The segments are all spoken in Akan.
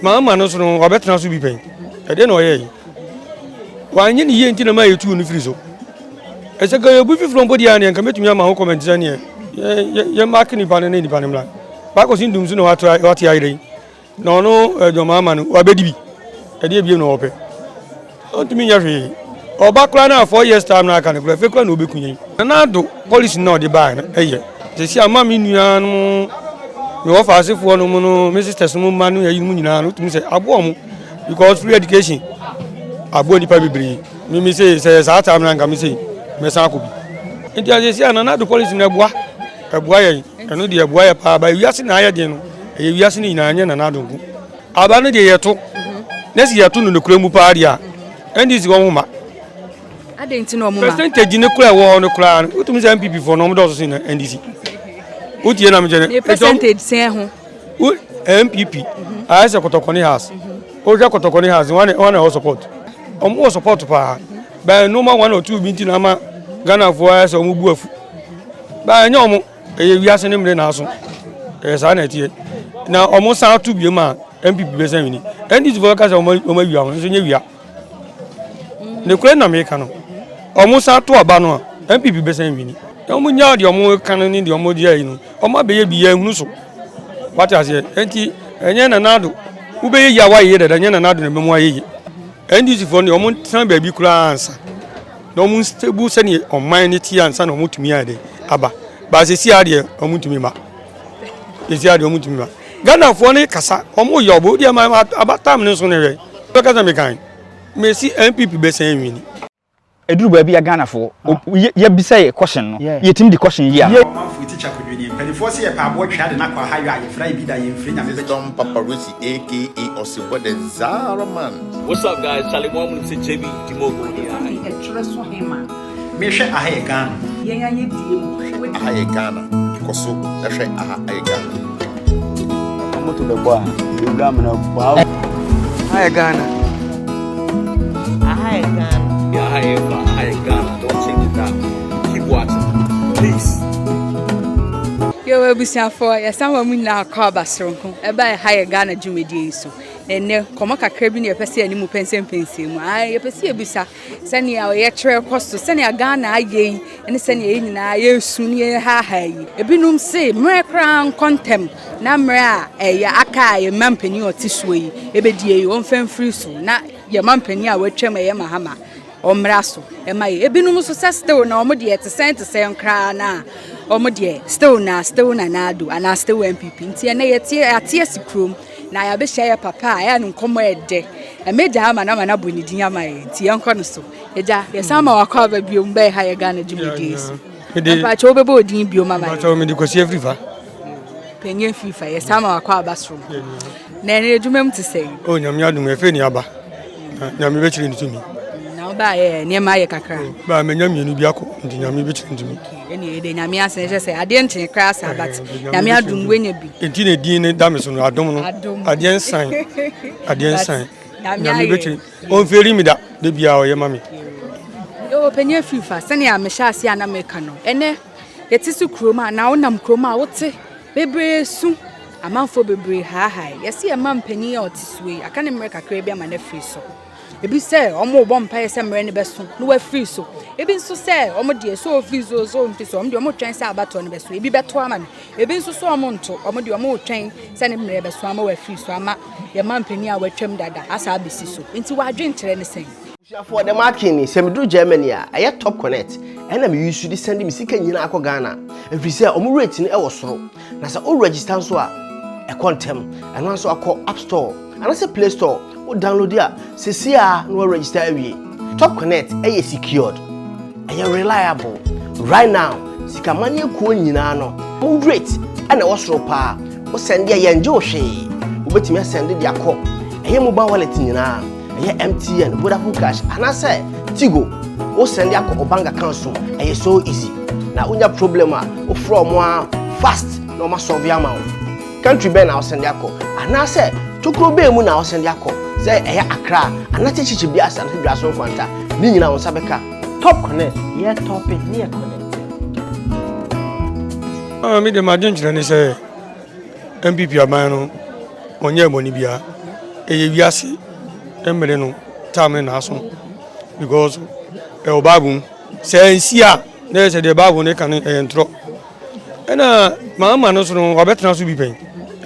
Mahama no so no obetena so bi pen. E de no ye. Wan ye ni ye nti na ma yetu no firi so. E se ga yebu fifro mbodi ya ne nka metumi ama ho comment za ne. Ye mark ni bane ni bane mla. Ba ko sin dum so no watu ya ire. No no jo Mahama no obedi bi. E de bi no ope. O tumi nya hwe. Oba kura na 4 years time na aka ne kura fe kura na obekunyin. Na do policy na odi ba na eye. Se si ama mi nua no me offer asefo no mu no me sisters mu ma no yayi mu nyina no tumi say abo mu because free education abo nipa bibiri me say sa time na nka me say me san ko bi enti asesi na do policy na eboa ye eno de eboa ye pa ba wiase na aye de no e wiase ni nyina anya na do nku aba no de yeto na si yeto no kura mu pa dia endi si wo mu ma adenti no mu ma percentage ne kura wo no kura utumi say MPP for no mo do so sin na NDC utie na mjene percentage sen ho MPP aise kotokoni house oja kotokoni house one support omo support pa ba no ma 1 or 2 binti na ma Ghana fo aise omo bu afu ba nya omo eye wiase ne mre na aso sa na tie na omo san tu bi ma MPP be san wini endi vo ka se omo wia so nya wia ne kure na me ka no omo san to aba no MPP be san wini omo nya de omo kan ni de omo dia yi no omo be ye bi ya hunu so what as ye enti enye na nado u be ye ya wa ye da enye na nado na be mo ye endi si fo ni omo san ba bi kura ansa na omo stable se ni oman ni ti ansa na omo tumi ade aba ba se si ade omo tumi ma si ade omo tumi ma Ghana fo ni kasa omo yo bo dia ma abatam ni so ne we be kasa me kan me si MPP be san wini eduru ba bi ya Ghana fo ye bisa ye question no ye tim di question ya manfo teacher kodwini penifo se ye pa abo twa de na kwa ha ya ye fra bi da ye mfri nya me Don Paparazzi aka Osibo the Zaraman. What's up guys? Charlie Mom say JB Timogo here. me hwe aha ye Ghana Aye Ghana. Koso na hwe aha aye Ghana. Moto de boa. You got na boa. Hi Ghana Yeah, hi Ghana. Don't change it down. Keep watching. Peace. yo ebusia for ya sanwa mu na akọ basronko e ba hi Ghana jumedi so enne komo kakra bi na ye pese ani mu pensem mu ye pese ebusa sane ya ye kire kosto sane ya Ghana aye ene sane ye nyina ye suni ye ha yi ebinum se mre kran contem na mre a ya aka ye mampani otiswo yi ebedie yi on free so na ye mampani a watwam ye Mahama omraso ema ye ebinum so still na omo de ye te nkra na omo de still na Addo ana still MPP nti na ye tie sikrom na ya be share papa ya no nkomo ede emeja ama na bonidin ama ye nti ye nko no so eja ye sama wakwa ba biom be ha ye Ghana jumedis papa cho be odin biom ama papa me di kwasi afrifa penye fifa ye sama wakwa basro na ne edwumam te sei o nyam adum efe ni aba nyam be chire ni tumi na ba ye ne ma ye kakra ba me nyam yenu bi akọ ndi nyam be chire ni tumi ene ede nyam ase je say ade ntin kra sa but nyam adum wenya bi enti ne din ne dame so no adum no ade ensan nyam be chire on feri mi da de bia o ye mami yo penye fifa sane ya mesha ase ana meka no ene yetisu kroma na wonam kroma wote bebre su amanfo bebre ha yesi e mampani ya otisue aka ne mreka kra bi ama na free so ebi se omo bo mpa se mre ne beso no wa free so ebi nso se omo de so free so nti so omo de omo twen se abato ne beso ebi beto ama ne ebi nso so omo nto omo de omo twen se ne mre beso ama wa free so ama ye mampani a watwam dada asa abisi so nti wa adwentere ne sen for the marking semdu Germany a top connect and am use to send me sika nyina akọ Ghana every say omo rate ni e wo soro na sa o register so a e contem and also akọ App Store and say Play Store o download ya sesi a no register awie top connect e secured e reliable right now sika manye ko nyina no mo rate and e wo soro pa o send ya yenje o hwe obetimi send de akọ e mobile wallet nyina MTN, Vodafone Cash, and I say Tigo. O send your bank account so so easy. Now unya problem o from one fast no ma solve your amount. Country ben now send your and I say Tukro be mu now send your say Accra and na chichi biasa and biasa kwanta. Ni nyina on sabeka. Top connect. Yeah, top it near connect. Me the margin say MPP amano onye money bia. wiase emere no time na aso because e Bible say nsia na say the Bible ne kan entro ena Mahama no so no obetena so bi pen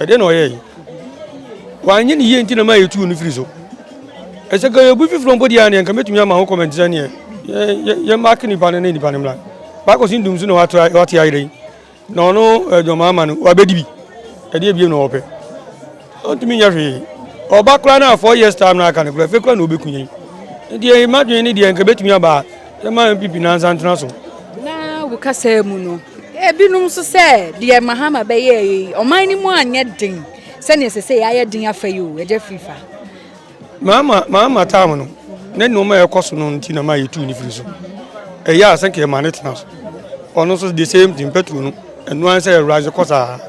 e de no ye wanye ni ye ntina ma yetu no firi so e se ga ebu fi from body an nka metumi ama ho comment za ne ye mark ni pan ne ni pan mla ba ko sin dum so no what ayire no no ejo Mahama no wabedi bi e de biem no ope otumi nya hwe oba kra na 4 years time na kan kra fe kra na obekunye ndi imagine ni de nka betumi aba ye ma pipi na nsantra so na wo kasa mu no ebinum so se de Mahama be ye oman ni mu anya din se ne se ya din afa yi o eje fifa Mahama time no ne no ma ekoso no nti na ma yetu ni firi so e ya asan ke manage na so ono so the same thing petrol no enu an say rise kosa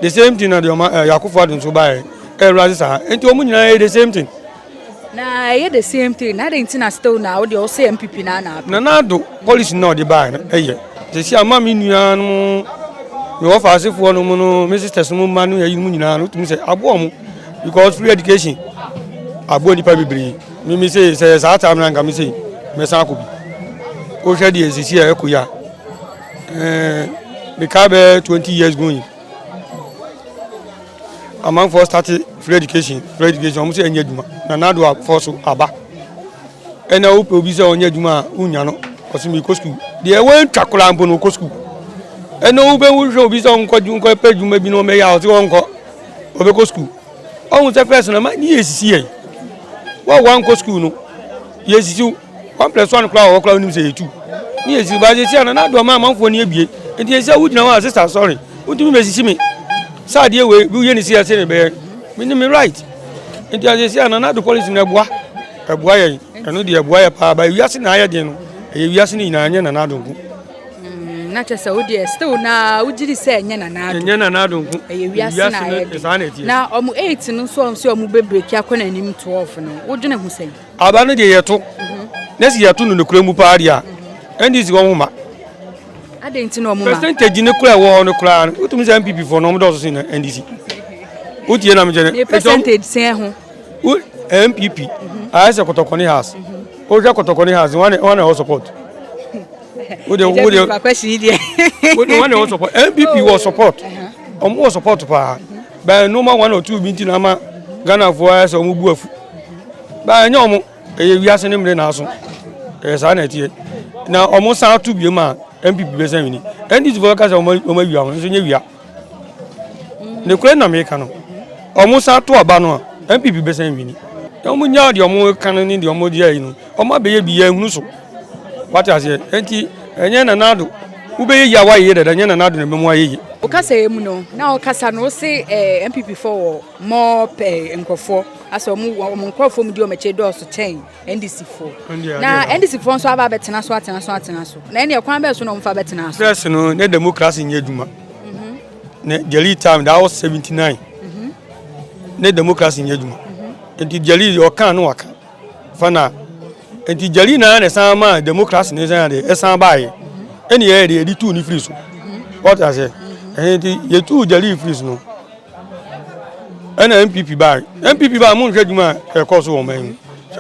the same thing na de Yakufo adun so buy rise sa enti omu nyina the same thing na ye the same thing na de nti na still na wo de o say MPP na do policy no de buy na eye they see ama mi nua no me wo fa asefo no mu no me sisters mu ma no yayi mu nyina no tumi say abo mu because free education abo nipa bibiri me say sa time na ngam say me san ko bi o hwe de esisi e ko ya the car 20 years going among for started free education almost enye duma na do force aba ena o pe obi se onye duma unya no osimi ko school de we twakora mbo no ko school ena o be wo hwe obi se onko pe duma bi no me ya o ti onko obe ko school ohun se first na ma ni esisi ye wa wan ko school no yesisi 1+1 kla ni se 2 ni esisi ba je si na do ma manfo ni ebie enti esi awudina wa sister sorry utumi mesisi me sadie we bi ye ni si ase ne be me ni me right enti esi na do policy na ebua ye eno de ebua ye pa ba wiase na aye de no e wiase ni na anya na do nku na chese wo de still na wujiri se enya na do nku e wiase na aye na omu 8 no so omu be break akona nim 12 no wudwene hu sei aba no de yeto na si yeto no kura mu pa dia endi si wo ma adenti no mu ma percentage ne kura wo no kura utumi se MPP for no mo do so sin NDC utie na me jene percentage se ho MPP as a Kotokoni house o ja Kotokoni house one all support we question there one all support MPP was support was support pa by no man 1 or 2 binti na ma Ghana for as o mu bu afu ba nya omo e wiase ne mre na aso e sa na tie na omo sa to bi ma MPP be san wini NDC for ka sa omo wi awon so nya wia ne kure na me ka no omo sa to aba no MPP be san wini omo nya de omo kan ni de omo dia yi no omo be ye bi ya hunu so what as ye enti enye na nado ube ye ya wa ye de enye na nado na memu aye o kasa emu no na o kasa no se MPP for more nkofo aso omo nkofo mu di o meche do so chain NDC for na NDC for so aba betena so atena so na ene kwan be so no mfa betena so press no ne democracy nye duma ne jeli time that was 79 ne democracy nye duma enti jeli o kan no waka fana enti jeli na ne sama democracy ne san de esan bae eni ye de tu ni free so what I say enti ye tu jeli free no ena MPP ba mu hwe duma e ko so o man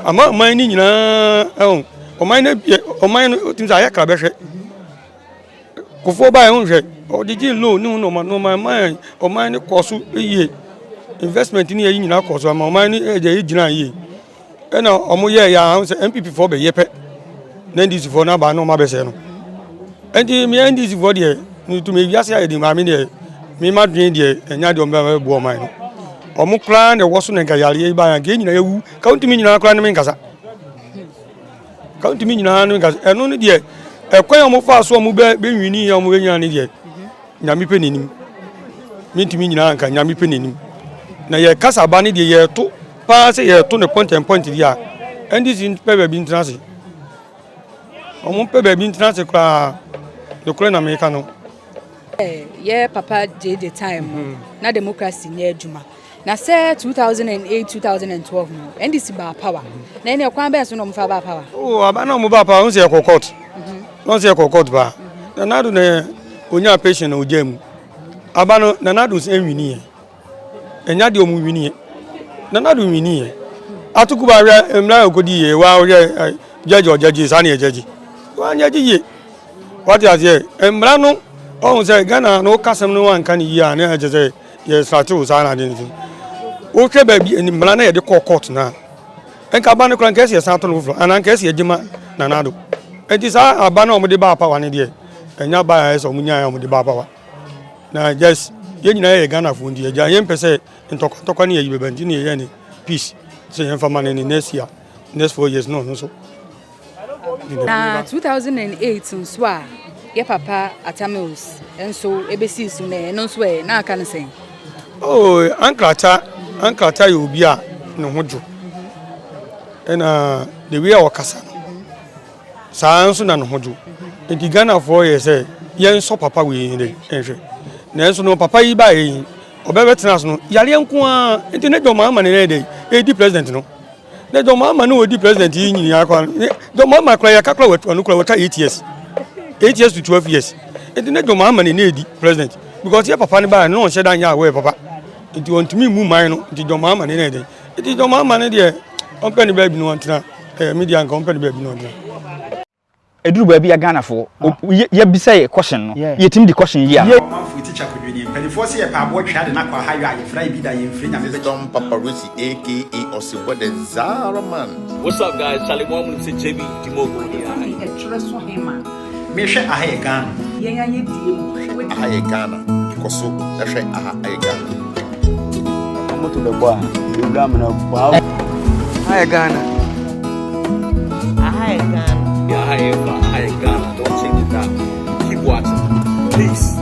ama man ni nyina o man no tim sa ya kra be hwe kofo ba hu hwe o digi loan ni no man o man ni ko so yiye investment ni yi nyina ko so ama o man ni eje yi gina yi ena omo ye ya MPP for be yepe na NDC for na ba no ma be se no enti me NDC for de ni to me wiase ya de ma me de me ma dwen de enya de o me bo man no omo kra na wo so na ga yare ba ya ge nyina yewu county mi nyina kra na me nkasa county mi nyina no nkasa eno ni de ekwan omo fa so omo be nwini ya omo be nyina ni de nyame pe nenim mi ntimi nyina nka nyame pe nenim na ye kasa ba ni de ye to pa se ye to ne point dia NDC pe be bi internase omo pe be bi internase kra de kra na me ka no ye papa JJ time na democracy nye adwuma na say 2008 2012 no NDC ba power na ene kwan be so no mfa ba power aba na mo ba power unse e court no se e court ba na nadu ne onya patient na ojam aba no na nadu se nwini e enya de omu nwini e Nana do mini. Atukuba emla okodi wa ore judge sani judge. Wa judge. What is here? Emla no o say Ghana no kasem no wan kan yi a na je say ye stratu sana din. O ke ba bi emla na ye de court na. Enka ba ne kran kesi sato no flo anan kesi ejima nanado. Enti sa aba na o de ba power ne de. Enya ba ya so munya ya o de ba power. Na just ye nyina ye Ghana fu ndi eja ye mpese ntokotoko ne ye bebanti ne ye ne peace. So ye mfa man ne next year. Next 4 years no so. Na 2008 nso a ye papa Atamils enso ebesi su na no nso e na aka ne sen. Oh, ankrata ye obi a ne hojo. Ena the way wakasa saa nso na no hojo enti Ghana for ye say yen so papa we ni enhwe na enso no papa yi ba yi obebetena so no yare nko a enti ne doma ama ne dey edi president no ne doma ama no odi president yi nyini akwa doma ama kra ya kakra watu no kra wata 8 years to 12 years enti ne doma ama ne edi president because ye papa ne ba no sheda nya we papa enti ontumi mu man no enti doma ama ne dey enti doma ama ne dey company baby no antina media and company baby no antina eduru baby ya Ghana for ye bi say question no ye tim di question yi a manfo teacher kodwini penifo se ye pa abo twa de na kwa hayo aye fry bi da ye mfiri nya me Tom Paparazzi aka Osibo the Zaraman. What's up, guys? Charlie Mom say JB Timogo here. me hwe ahaye Ghana Ahaye Ghana. Koso na hwe ahaye Ghana. Moto the boy. Program na wow. Hi Ghana. Yeah, ahaye Ghana. Don't change it down. Keep watching. Peace.